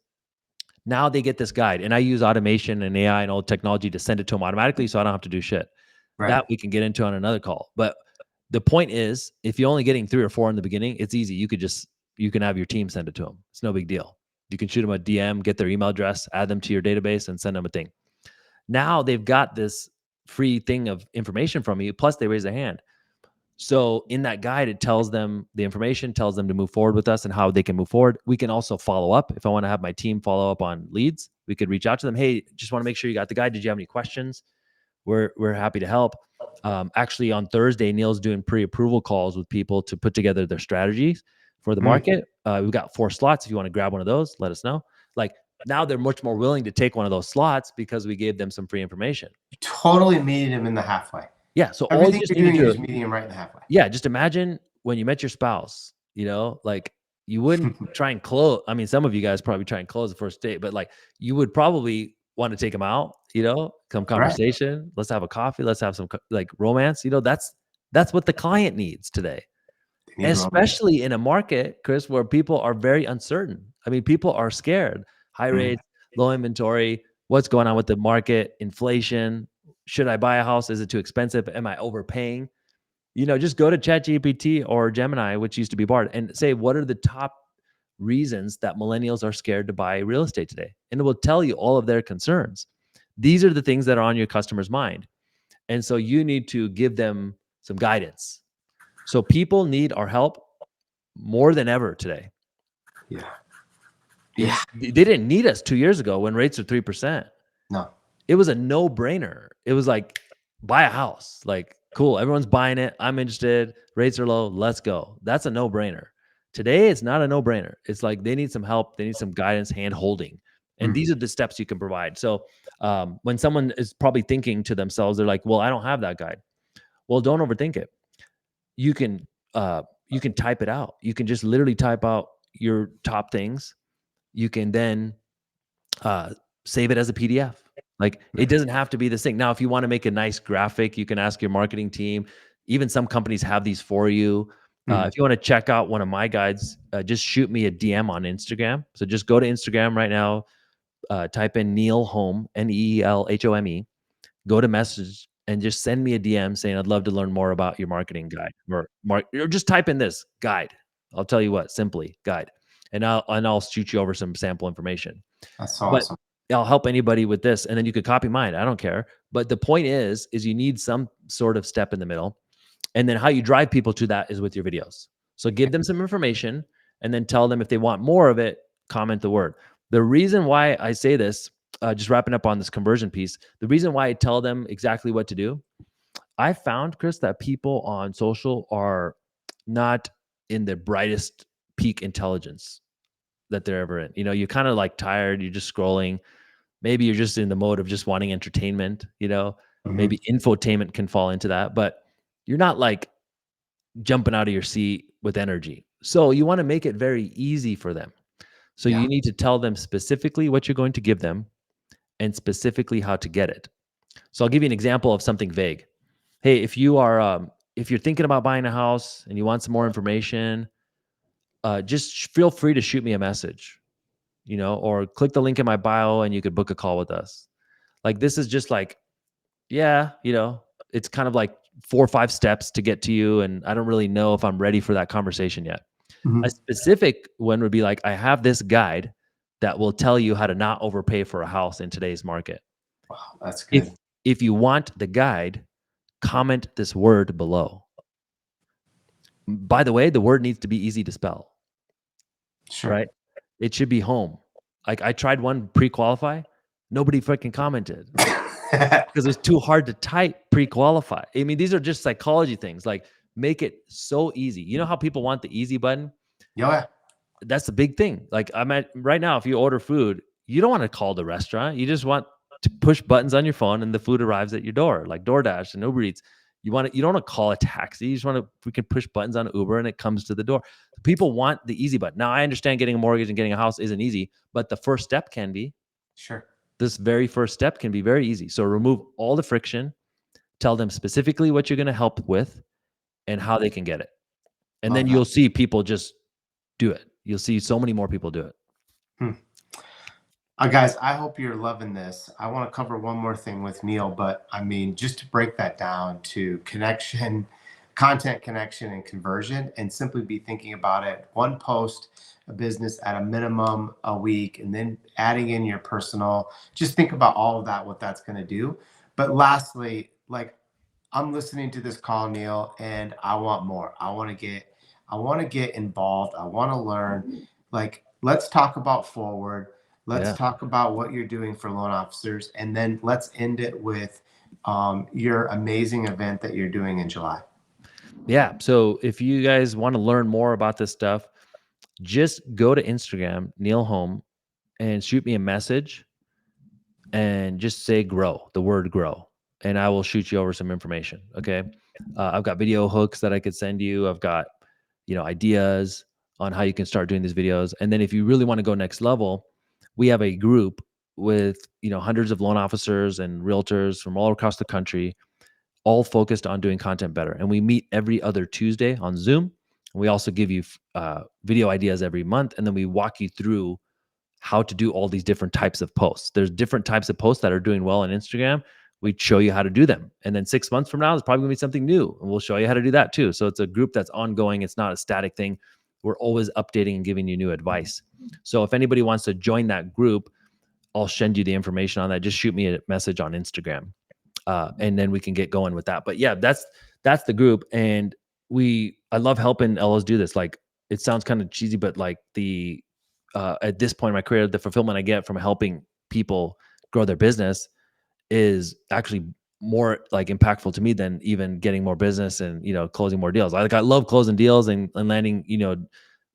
Now they get this guide, and I use automation and AI and old technology to send it to them automatically, so I don't have to do shit. Right. That we can get into on another call. But the point is, if you're only getting 3 or 4 in the beginning, it's easy. You can have your team send it to them. It's no big deal. You can shoot them a DM, get their email address, add them to your database, and send them a thing. Now they've got this free thing of information from you, plus they raise their hand. So in that guide, it tells them the information, tells them to move forward with us and how they can move forward. We can also follow up. If I want to have my team follow up on leads, we could reach out to them. Hey, just want to make sure you got the guide. Did you have any questions? We're happy to help. Actually, on Thursday, Neil's doing pre-approval calls with people to put together their strategies for the market. We've got 4 slots. If you want to grab one of those, let us know. Like now, they're much more willing to take one of those slots because we gave them some free information. You totally meeted him in the halfway. Yeah. So all you Everything just you're need to doing, you're do, just meeting him right in the halfway. yeah, just imagine when you met your spouse. Like you wouldn't try and close. I mean, some of you guys probably try and close the first date, but like you would probably want to take them out, some conversation. Let's have a coffee. Let's have some like romance. That's what the client needs today, They need romance. especially in a market, Chris, where people are very uncertain. I mean, people are scared. High rates, low inventory. What's going on with the market? Inflation. Should I buy a house? Is it too expensive? Am I overpaying? Just go to ChatGPT or Gemini, which used to be Bard, and say, what are the top reasons that millennials are scared to buy real estate today? And it will tell you all of their concerns. These are the things that are on your customer's mind. And so you need to give them some guidance. So people need our help more than ever today. Yeah. They didn't need us 2 years ago when rates are 3%. No. It was a no-brainer. It was like, buy a house. Like, cool, everyone's buying it. I'm interested. Rates are low. Let's go. That's a no-brainer. Today, it's not a no-brainer. It's like they need some help. They need some guidance, hand-holding. And these are the steps you can provide. So when someone is probably thinking to themselves, they're like, well, I don't have that guide. Well, don't overthink it. You can type it out. You can just literally type out your top things. You can then save it as a PDF. Like it doesn't have to be this thing. Now, if you want to make a nice graphic, you can ask your marketing team. Even some companies have these for you. If you want to check out one of my guides, just shoot me a DM on Instagram. So just go to Instagram right now, type in Neel Home, NEELHOME, go to message and just send me a DM saying, I'd love to learn more about your marketing guide or just type in this guide. I'll tell you what, simply guide. And I'll shoot you over some sample information. That's awesome. But I'll help anybody with this. And then you could copy mine. I don't care. But the point is you need some sort of step in the middle. And then how you drive people to that is with your videos. So give them some information and then tell them if they want more of it, comment the word. The reason why I say this, just wrapping up on this conversion piece, the reason why I tell them exactly what to do, I found, Chris, that people on social are not in their brightest peak intelligence that they're ever in. You're kind of like tired, you're just scrolling. Maybe you're just in the mode of just wanting entertainment, maybe infotainment can fall into that, but you're not like jumping out of your seat with energy. So you want to make it very easy for them. So you need to tell them specifically what you're going to give them and specifically how to get it. So I'll give you an example of something vague. Hey, if you're thinking about buying a house and you want some more information, just feel free to shoot me a message, or click the link in my bio and you could book a call with us. Like, this is just like, yeah, it's kind of like 4 or 5 steps to get to you. And I don't really know if I'm ready for that conversation yet. A specific one would be like, I have this guide that will tell you how to not overpay for a house in today's market. Wow, that's good. If you want the guide, comment this word below. By the way, the word needs to be easy to spell. Sure. Right? It should be home. Like I tried one pre-qualify, nobody freaking commented because it's too hard to type pre-qualify. I mean, these are just psychology things. Like make it so easy. You know how people want the easy button? Yeah. That's the big thing. Like right now, if you order food, you don't want to call the restaurant. You just want to push buttons on your phone and the food arrives at your door, like DoorDash and Uber Eats. You don't want to call a taxi. You just want to, we can push buttons on Uber and it comes to the door. People want the easy button. Now I understand getting a mortgage and getting a house isn't easy, but the first step can be. Sure. This very first step can be very easy. So remove all the friction, tell them specifically what you're going to help with and how they can get it. And then you'll see people just do it. You'll see so many more people do it. Guys, I hope you're loving this. I want to cover one more thing with Neil, but I mean, just to break that down to connection, content connection, and conversion, and simply be thinking about it one post, a business at a minimum a week, and then adding in your personal. Just think about all of that, what that's going to do. But lastly, like I'm listening to this call, Neil, and I want more. I want to get involved. I want to learn. Like, let's talk about forward. Let's Yeah. talk about what you're doing for loan officers, and then let's end it with your amazing event that you're doing in July. Yeah. So if you guys want to learn more about this stuff, just go to Instagram, Neil Home, and shoot me a message and just say grow, the word grow, and I will shoot you over some information. Okay. I've got video hooks that I could send you. I've got, ideas on how you can start doing these videos. And then if you really want to go next level, we have a group with, hundreds of loan officers and realtors from all across the country, all focused on doing content better. And we meet every other Tuesday on Zoom. And we also give you video ideas every month. And then we walk you through how to do all these different types of posts. There's different types of posts that are doing well on Instagram. We show you how to do them. And then 6 months from now, there's probably gonna be something new. And we'll show you how to do that too. So it's a group that's ongoing. It's not a static thing. We're always updating and giving you new advice. So if anybody wants to join that group, I'll send you the information on that. Just shoot me a message on Instagram. And then we can get going with that. But yeah, that's the group. And I love helping LOs do this. Like it sounds kind of cheesy, but like at this point in my career, the fulfillment I get from helping people grow their business is actually more like impactful to me than even getting more business and closing more deals. I love closing deals and landing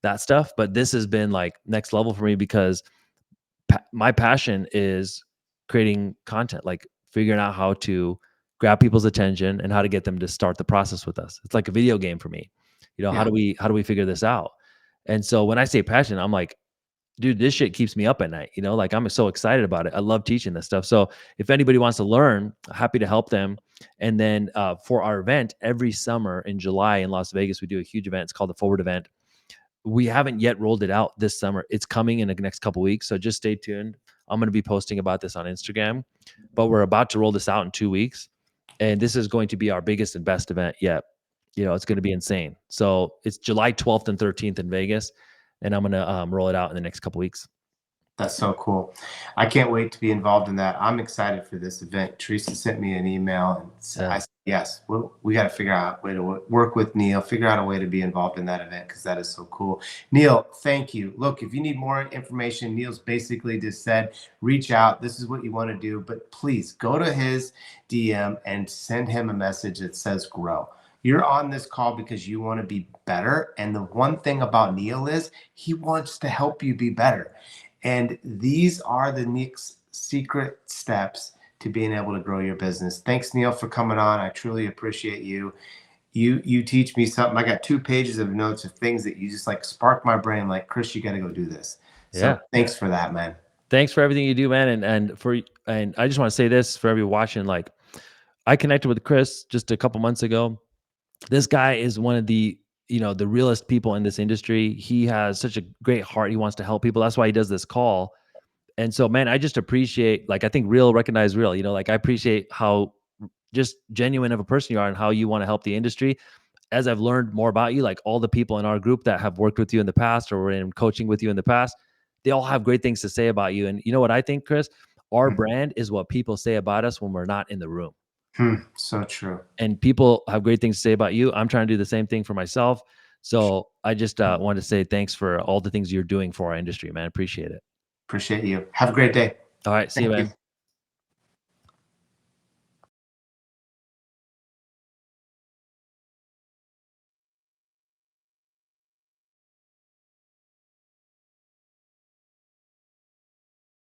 that stuff, but this has been like next level for me because my passion is creating content, like figuring out how to grab people's attention and how to get them to start the process with us. It's like a video game for me. How Yeah, do we figure this out? And so when I say passion, I'm like, dude, this shit keeps me up at night. Like I'm so excited about it. I love teaching this stuff. So if anybody wants to learn, happy to help them. And then for our event every summer in July in Las Vegas, we do a huge event. It's called the Forward Event. We haven't yet rolled it out this summer. It's coming in the next couple weeks. So just stay tuned. I'm going to be posting about this on Instagram, but we're about to roll this out in 2 weeks. And this is going to be our biggest and best event yet. It's going to be insane. So it's July 12th and 13th in Vegas. And I'm going to roll it out in the next couple weeks. that's so cool. I can't wait to be involved in that. I'm excited for this event. Teresa sent me an email and I Yeah. said, yes, we got to figure out a way to work with Neil, figure out a way to be involved in that event because that is so cool. Neil, thank you. Look, if you need more information, Neil's basically just said, reach out. This is what you want to do, but please go to his DM and send him a message that says grow. You're on this call because you want to be better. And the one thing about Neil is he wants to help you be better. And these are the next secret steps to being able to grow your business. Thanks, Neil, for coming on. I truly appreciate you. You teach me something. I got 2 pages of notes of things that you just like spark my brain. Like, Chris, you got to go do this. So Yeah. thanks for that, man. Thanks for everything you do, man. And I just want to say this for everybody watching. Like I connected with Chris just a couple months ago. This guy is one of the realest people in this industry. He has such a great heart. He wants to help people. That's why he does this call. And so, man, I just appreciate, like, I think real recognize real, like I appreciate how just genuine of a person you are and how you want to help the industry. As I've learned more about you, like all the people in our group that have worked with you in the past or were in coaching with you in the past, they all have great things to say about you. And you know what I think, Chris? Our brand is what people say about us when we're not in the room. So true. And people have great things to say about you. I'm trying to do the same thing for myself. So I just wanted to say thanks for all the things you're doing for our industry, man. Appreciate it. Appreciate you. Have a great day. All right. See you, Thank you. man.